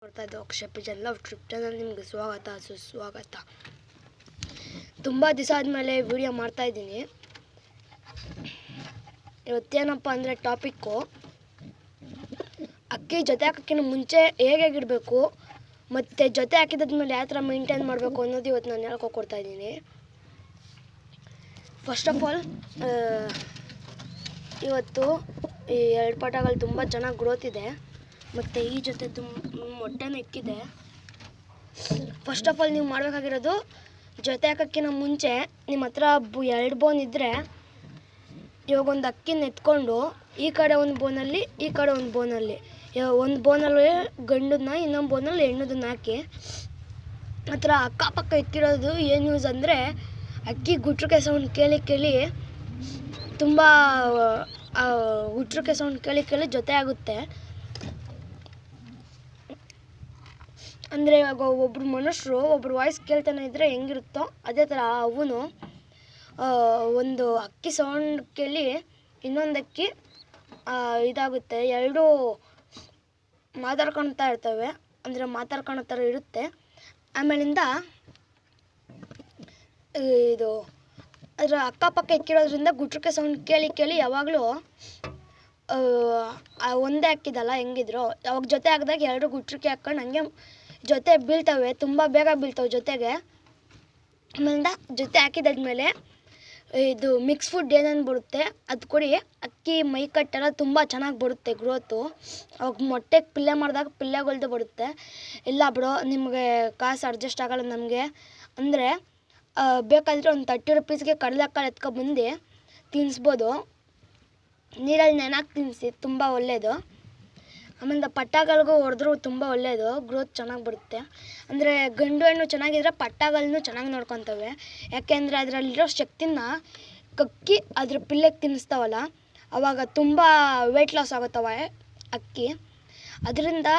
ನೋಡ್ತಾ ಇದ್ದು Akshay Pigeon love trip channel. ನಿಮಗೆ ಸ್ವಾಗತ ಸುಸ್ವಾಗತ. ತುಂಬ ದಿವಸ ಆದಮೇಲೆ ವಿಡಿಯೋ ಮಾಡ್ತಾ ಇದ್ದೀನಿ. ಇವತ್ತೇನಪ್ಪ ಅಂದರೆ ಟಾಪಿಕ್ಕು ಅಕ್ಕಿ ಜೊತೆ ಹಾಕೋಕ್ಕಿಂತ ಮುಂಚೆ ಹೇಗಿಡಬೇಕು ಮತ್ತು ಜೊತೆ ಹಾಕಿದಾದ್ಮೇಲೆ ಯಾವ ಥರ ಮೇಂಟೈನ್ ಮಾಡಬೇಕು ಅನ್ನೋದು ಇವತ್ತು ನಾನು ಹೇಳ್ಕೊಡ್ತಾ ಇದ್ದೀನಿ. ಫಸ್ಟ್ ಆಫ್ ಆಲ್ ಇವತ್ತು ಈ 2 ಪಟಾಗಳು ತುಂಬ ಚೆನ್ನಾಗಿ ಗ್ರೋತ್ ಇದೆ ಮತ್ತು ಈ ಜೊತೆ ಮೊಟ್ಟೆನೂ ಇಕ್ಕಿದೆ. ಫಸ್ಟ್ ಆಫ್ ಆಲ್ ನೀವು ಮಾಡಬೇಕಾಗಿರೋದು, ಜೊತೆ ಹಾಕೋಕ್ಕಿಂತ ಮುಂಚೆ ನಿಮ್ಮ ಹತ್ರ 2 ಬೋನ್ ಇದ್ದರೆ ಇವಾಗ ಒಂದು ಅಕ್ಕಿನ ಎತ್ಕೊಂಡು ಈ ಕಡೆ ಒಂದು ಬೋನಲ್ಲಿ ಈ ಕಡೆ ಒಂದು ಬೋನಲ್ಲಿ, ಒಂದು ಬೋನಲ್ಲಿ ಗಂಡನ್ನ ಇನ್ನೊಂದು ಬೋನಲ್ಲಿ ಹೆಣ್ಣದನ್ನ ಹಾಕಿ ಆ ಥರ ಅಕ್ಕಪಕ್ಕ ಇಕ್ಕಿರೋದು ಏನು ಯೂಸ್ ಅಂದರೆ ಅಕ್ಕಿ ಗುಟ್ರಿಕೆ ಸೌಂಡ್ ಕೇಳಿ ತುಂಬ ಗುಟ್ರಿಕೆ ಸೌಂಡ್ ಕೇಳಿ ಜೊತೆ ಆಗುತ್ತೆ. ಅಂದರೆ ಇವಾಗ ಒಬ್ಬರು ಮನುಷ್ಯರು ಒಬ್ಬರು ವಾಯ್ಸ್ ಕೇಳ್ತಾನೆ ಇದ್ದರೆ ಹೆಂಗಿರುತ್ತೋ ಅದೇ ಥರ ಅವನು ಒಂದು ಅಕ್ಕಿ ಸೌಂಡ್ ಕೇಳಿ ಇನ್ನೊಂದು ಅಕ್ಕಿ ಇದಾಗುತ್ತೆ. ಎರಡೂ ಮಾತಾಡ್ಕೊಳ್ತಾ ಇರ್ತವೆ, ಅಂದರೆ ಮಾತಾಡ್ಕೊಳೋ ಥರ ಇರುತ್ತೆ. ಆಮೇಲಿಂದ ಇದು ಅದರ ಅಕ್ಕಪಕ್ಕ ಇಕ್ಕಿರೋದ್ರಿಂದ ಗುಟ್ರಿಕೆ ಸೌಂಡ್ ಕೇಳಿ ಯಾವಾಗಲೂ ಒಂದೇ ಹಾಕಿದಲ್ಲ ಹೆಂಗಿದ್ರು ಅವಾಗ ಜೊತೆ ಹಾಕಿದಾಗ 2 ಗುಟ್ರಿಕೆ ಹಾಕ್ಕೊಂಡು ಹಂಗೆ ಜೊತೆ ಬೀಳ್ತವೆ, ತುಂಬ ಬೇಗ ಬೀಳ್ತವೆ ಜೊತೆಗೆ. ಆಮೇಲಿಂದ ಜೊತೆ ಹಾಕಿದಾದ್ಮೇಲೆ ಇದು ಮಿಕ್ಸ್ ಫುಡ್ ಏನೇನು ಬರುತ್ತೆ ಅದು ಕೊಡಿ. ಅಕ್ಕಿ ಮೈ ಕಟ್ಟೆಲ್ಲ ತುಂಬ ಚೆನ್ನಾಗಿ ಬರುತ್ತೆ ಗ್ರೋತು. ಅವಾಗ ಮೊಟ್ಟೆಗೆ ಪಿಲ್ಲೆ ಮಾಡಿದಾಗ ಪಿಲ್ಲೆಗಳ್ದು ಬರುತ್ತೆ. ಇಲ್ಲ ಬಿಡೋ ನಿಮಗೆ ಕಾಸು ಅಡ್ಜಸ್ಟ್ ಆಗೋಲ್ಲ ನಮಗೆ ಅಂದರೆ ಬೇಕಾದರೆ ಒಂದು 30 ರೂಪೀಸ್ಗೆ ಕಡಲೆಕಾಳು ಎತ್ಕೊಬಂದು ತಿನ್ನಿಸ್ಬೋದು. ನೀರಲ್ಲಿ ನೆನಾಕಿ ತಿನ್ನಿಸಿ, ತುಂಬ ಒಳ್ಳೆಯದು. ಆಮೇಲೆ ಪಟ್ಟಾಗಳಿಗೂ ಹೊಡೆದ್ರೂ ತುಂಬ ಒಳ್ಳೆಯದು, ಗ್ರೋತ್ ಚೆನ್ನಾಗಿ ಬರುತ್ತೆ. ಅಂದರೆ ಗಂಡು ಹೆಣ್ಣು ಚೆನ್ನಾಗಿದ್ರೆ ಪಟ್ಟಾಗಳನ್ನೂ ಚೆನ್ನಾಗಿ ನೋಡ್ಕೊತವೆ. ಯಾಕೆಂದರೆ ಅದರಲ್ಲಿರೋ ಶಕ್ತಿನ ಕಕ್ಕಿ ಅದ್ರ ಪಿಲ್ಲೆಗೆ ತಿನ್ನಿಸ್ತಾವಲ್ಲ, ಆವಾಗ ತುಂಬ ವೆಯ್ಟ್ ಲಾಸ್ ಆಗುತ್ತವೆ ಅಕ್ಕಿ. ಅದರಿಂದ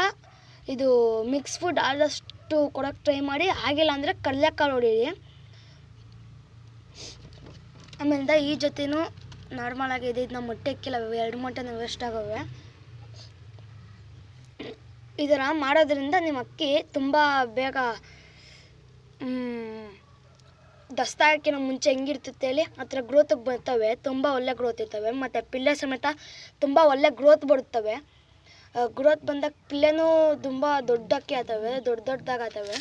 ಇದು ಮಿಕ್ಸ್ ಫುಡ್ ಆದಷ್ಟು ಕೊಡೋಕ್ಕೆ ಟ್ರೈ ಮಾಡಿ. ಆಗಿಲ್ಲ ಅಂದರೆ ಕಡಲೆಕಾಳು ಹೊಡೀರಿ. ಆಮೇಲಿಂದ ಈ ಜೊತೆನೂ ನಾರ್ಮಲಾಗಿ ಇದೆ. ಇದು ನಮ್ಮ ಮೊಟ್ಟೆ ಇಕ್ಕಿಲ್ಲ, 2 ಮೊಟ್ಟೆನೂ ವೇಸ್ಟ್ ಆಗವೆ. ಈ ಥರ ಮಾಡೋದ್ರಿಂದ ನಿಮ್ಮ ಅಕ್ಕಿ ತುಂಬ ಬೇಗ ದಸ್ತಾಕಿನ ಮುಂಚೆ ಹೆಂಗಿರ್ತೈತೆ ಹೇಳಿ ಆ ಥರ ಗ್ರೋತಿಗೆ ಬರ್ತವೆ. ತುಂಬ ಒಳ್ಳೆ ಗ್ರೋತ್ ಇರ್ತವೆ ಮತ್ತು ಪಿಲ್ಲೆ ಸಮೇತ ತುಂಬ ಒಳ್ಳೆ ಗ್ರೋತ್ ಬರುತ್ತವೆ. ಗ್ರೋತ್ ಬಂದಾಗ ಪಿಲ್ಲೆನೂ ತುಂಬ ದೊಡ್ಡ ಅಕ್ಕಿ ಆಗ್ತವೆ, ದೊಡ್ಡದಾಗತ್ತವೆ.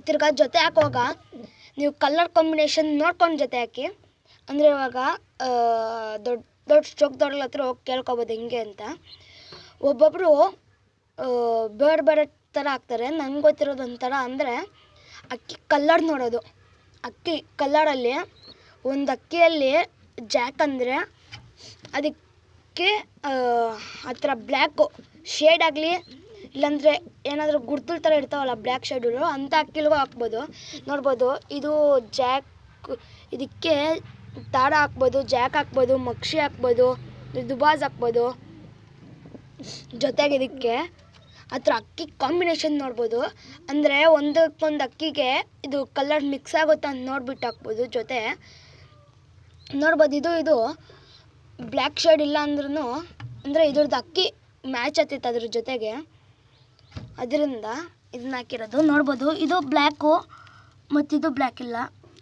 ತಿರ್ಗಾ ಜೊತೆ ಹಾಕುವಾಗ ನೀವು ಕಲರ್ ಕಾಂಬಿನೇಷನ್ ನೋಡ್ಕೊಂಡು ಜೊತೆ ಹಾಕಿ. ಅಂದರೆ ಇವಾಗ ದೊಡ್ಡ ಸ್ಟೋಕ್ದವ್ರ ಹತ್ರ ಹೋಗಿ ಕೇಳ್ಕೊಬೋದು ಹೆಂಗೆ ಅಂತ. ಒಬ್ಬೊಬ್ಬರು ಬೇರೆ ಥರ ಹಾಕ್ತಾರೆ. ನಂಗೆ ಗೊತ್ತಿರೋದು ಒಂಥರ ಅಂದರೆ ಅಕ್ಕಿ ಕಲ್ಲರ್ ನೋಡೋದು. ಅಕ್ಕಿ ಕಲ್ಲರಲ್ಲಿ ಒಂದು ಅಕ್ಕಿಯಲ್ಲಿ ಜಾಕ್ ಅಂದರೆ ಅದಕ್ಕೆ ಆ ಥರ ಬ್ಲ್ಯಾಕು ಶೇಡ್ ಆಗಲಿ, ಇಲ್ಲಾಂದರೆ ಏನಾದರೂ ಗುರ್ತುಳ ಥರ ಇರ್ತಾವಲ್ಲ ಬ್ಲ್ಯಾಕ್ ಶೇಡುಗಳು, ಅಂಥ ಅಕ್ಕಿಲ್ಗೂ ಹಾಕ್ಬೋದು. ನೋಡ್ಬೋದು ಇದು ಜಾಕ್, ಇದಕ್ಕೆ ದಾರ ಹಾಕ್ಬೋದು, ಜಾಕ್ ಹಾಕ್ಬೋದು, ಮಕ್ಷಿ ಹಾಕ್ಬೋದು, ದುಬಾಸ್ ಹಾಕ್ಬೋದು. ಜೊತೆಗೆ ಇದಕ್ಕೆ ಆ ಥರ ಅಕ್ಕಿ ಕಾಂಬಿನೇಷನ್ ನೋಡ್ಬೋದು. ಅಂದರೆ ಒಂದಕ್ಕೊಂದು ಅಕ್ಕಿಗೆ ಇದು ಕಲರ್ ಮಿಕ್ಸ್ ಆಗುತ್ತೆ ಅಂತ ನೋಡ್ಬಿಟ್ಟು ಹಾಕ್ಬೋದು. ಜೊತೆ ನೋಡ್ಬೋದು ಇದು ಬ್ಲ್ಯಾಕ್ ಶೇಡ್ ಇಲ್ಲ ಅಂದ್ರೂ ಅಂದರೆ ಇದ್ರದ್ದು ಅಕ್ಕಿ ಮ್ಯಾಚ್ ಆಗ್ತೈತೆ ಅದ್ರ ಜೊತೆಗೆ. ಅದರಿಂದ ಇದನ್ನ ಹಾಕಿರೋದು ನೋಡ್ಬೋದು. ಇದು ಬ್ಲ್ಯಾಕು ಮತ್ತು ಇದು ಬ್ಲ್ಯಾಕ್ ಇಲ್ಲ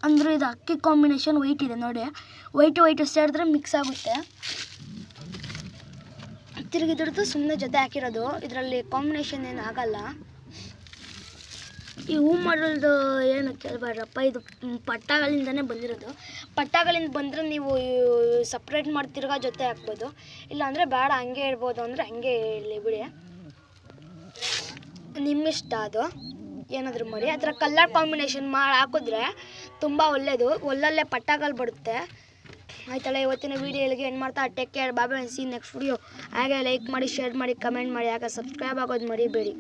ಅಂದರೆ ಇದು ಅಕ್ಕಿ ಕಾಂಬಿನೇಷನ್ ವೈಟ್ ಇದೆ ನೋಡಿ. ವೈಟು ಸೇರಿದ್ರೆ ಮಿಕ್ಸ್ ಆಗುತ್ತೆ. ತಿರುಗಿದ್ರದ್ದು ಸುಮ್ಮನೆ ಜೊತೆ ಹಾಕಿರೋದು, ಇದರಲ್ಲಿ ಕಾಂಬಿನೇಷನ್ ಏನು ಆಗಲ್ಲ. ಈ ಹೂ ಮಾಡೋದು ಏನು ಕೇಳಬೇಡ್ರಪ್ಪ, ಇದು ಪಟ್ಟಾಗಳಿಂದನೇ ಬಂದಿರೋದು. ಪಟ್ಟಾಗಳಿಂದ ಬಂದರೆ ನೀವು ಸಪ್ರೇಟ್ ಮಾಡಿ ತಿರ್ಗಾ ಜೊತೆ ಹಾಕ್ಬೋದು. ಇಲ್ಲಾಂದರೆ ಬೇಡ ಹಂಗೆ ಇರ್ಬೋದು ಅಂದರೆ ಹಂಗೆ ಇರಲಿ ಬಿಡಿ, ನಿಮ್ಮಿಷ್ಟ. ಅದು ಏನಾದರೂ ಮಾಡಿ ಆ ಥರ ಕಲರ್ ಕಾಂಬಿನೇಷನ್ ಮಾಡಿ ಹಾಕಿದ್ರೆ ತುಂಬ ಒಳ್ಳೆಯದು. ಒಳ್ಳೊಳ್ಳೆ ಪಟ್ಟಾಗಳು ಬರುತ್ತೆ. ಆಯ್ತಲ್ಲ, ಇವತ್ತಿನ ವೀಡಿಯೋ ಇಲ್ಲಿಗೆ ಏನು ಮಾಡ್ತಾ. ಟೇಕ್ ಕೇರ್, ಬಾಯ್ ಬಾಯ್, ಸಿ ನೆಕ್ಸ್ಟ್ ವಿಡಿಯೋ. ಹಾಗೆ ಲೈಕ್ ಮಾಡಿ, ಶೇರ್ ಮಾಡಿ, ಕಮೆಂಟ್ ಮಾಡಿ, ಹಾಗೆ ಸಬ್ಸ್ಕ್ರೈಬ್ ಆಗೋದು ಮರಿಬೇಡಿ.